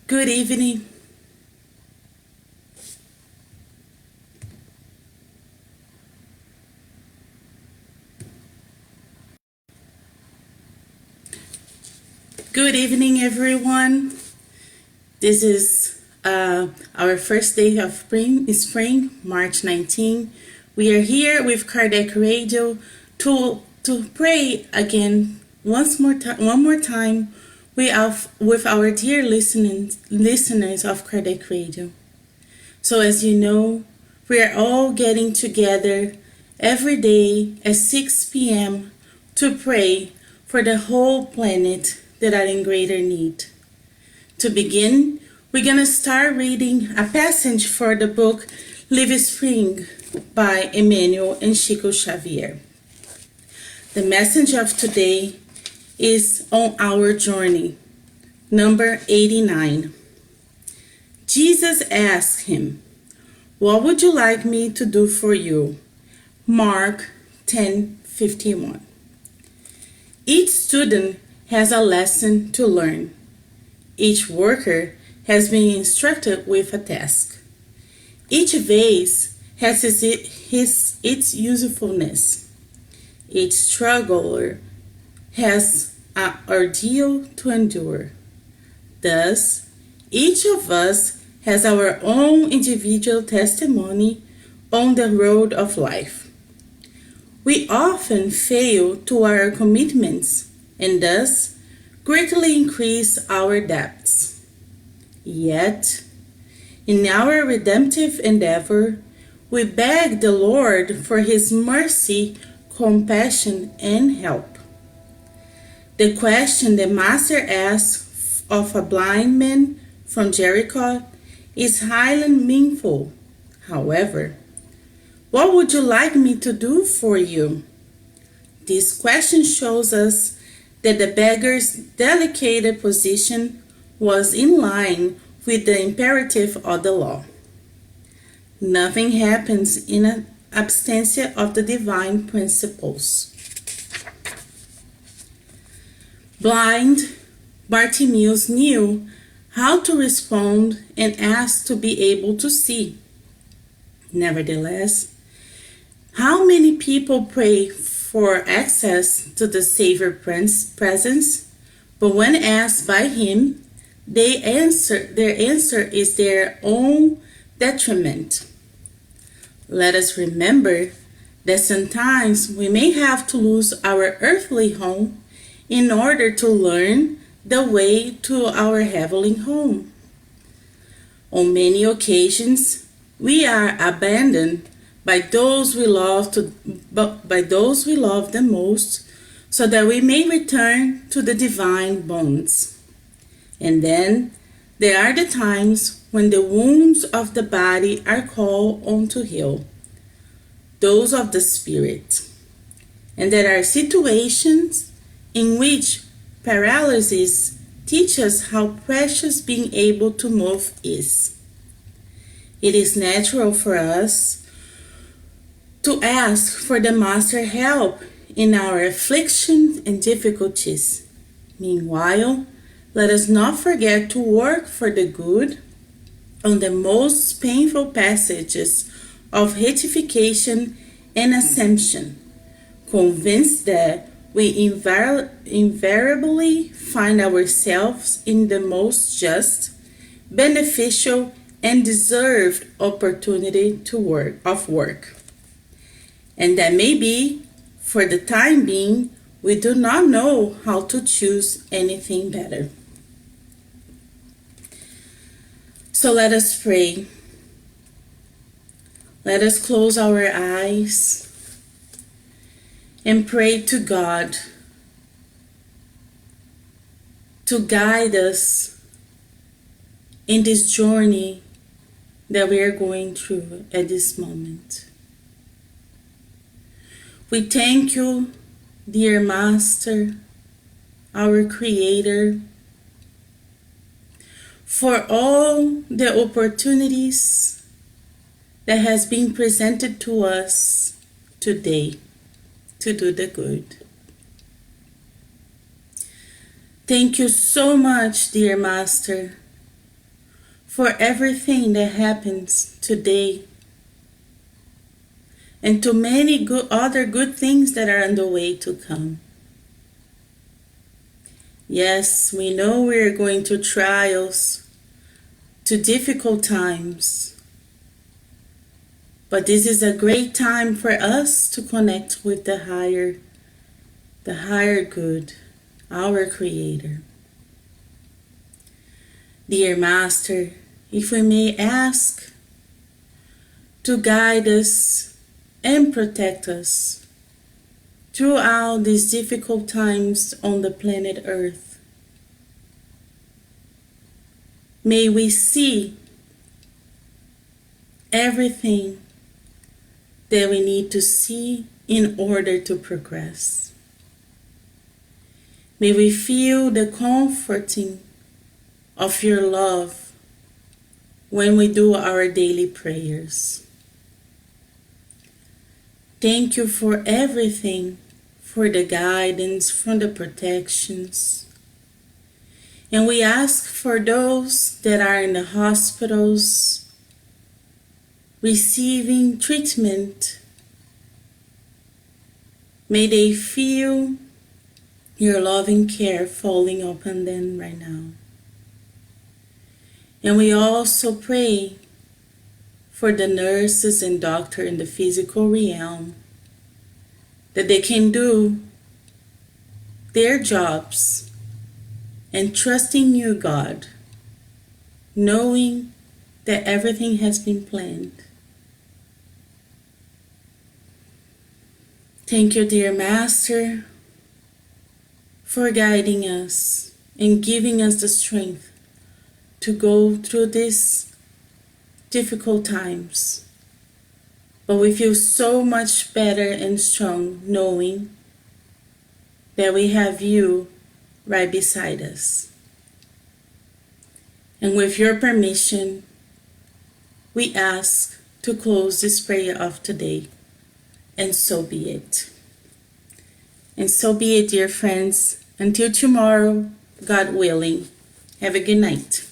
Good evening. Good evening, everyone. This is our first day of spring, March 19. We are here with Kardec Radio to pray again one more time with our dear listeners of Kardec Radio. So as you know, we are all getting together every day at 6 p.m. to pray for the whole planet that are in greater need. To begin, we're going to start reading a passage for the book Live Spring by Emmanuel and Chico Xavier. The message of today is on our journey, number 89. Jesus asked him, "What would you like me to do for you?" Mark 10:51. Each student has a lesson to learn. Each worker has been instructed with a task. Each vase has its usefulness. Each struggler has an ordeal to endure. Thus, each of us has our own individual testimony on the road of life. We often fail to our commitments and thus greatly increase our debts. Yet, in our redemptive endeavor, we beg the Lord for His mercy, compassion, and help. The question the Master asks of a blind man from Jericho is highly meaningful. However, what would you like me to do for you? This question shows us that the beggar's delicate position was in line with the imperative of the law. Nothing happens in absence of the divine principles. Blind Bartimaeus knew how to respond and asked to be able to see. Nevertheless, how many people pray for access to the Savior's presence, but when asked by Him, their answer is their own detriment. Let us remember that sometimes we may have to lose our earthly home in order to learn the way to our heavenly home. On many occasions, we are abandoned by those we love the most, so that we may return to the divine bonds. And then there are the times when the wounds of the body are called on to heal, those of the spirit. And there are situations in which paralysis teaches how precious being able to move is. It is natural for us to ask for the Master's help in our afflictions and difficulties. Meanwhile, let us not forget to work for the good on the most painful passages of rectification and assumption, convinced that we invariably find ourselves in the most just, beneficial, and deserved opportunity of work. And that maybe, for the time being, we do not know how to choose anything better. So let us pray. Let us close our eyes and pray to God to guide us in this journey that we are going through at this moment. We thank you, dear Master, our Creator, for all the opportunities that has been presented to us today to do the good. Thank you so much, dear Master, for everything that happens today and to many other good things that are on the way to come. Yes, we know we're going through trials, to difficult times, but this is a great time for us to connect with the higher good, our Creator. Dear Master, if we may ask to guide us and protect us throughout these difficult times on the planet Earth. May we see everything that we need to see in order to progress. May we feel the comforting of your love when we do our daily prayers. Thank you for everything, for the guidance, for the protections. And we ask for those that are in the hospitals receiving treatment. May they feel your loving care falling upon them right now. And we also pray for the nurses and doctors in the physical realm, that they can do their jobs and trusting you, God, knowing that everything has been planned. Thank you, dear Master, for guiding us and giving us the strength to go through these difficult times. But we feel so much better and strong knowing that we have you right beside us. And with your permission, we ask to close this prayer of today. And so be it. And so be it, dear friends. Until tomorrow, God willing. Have a good night.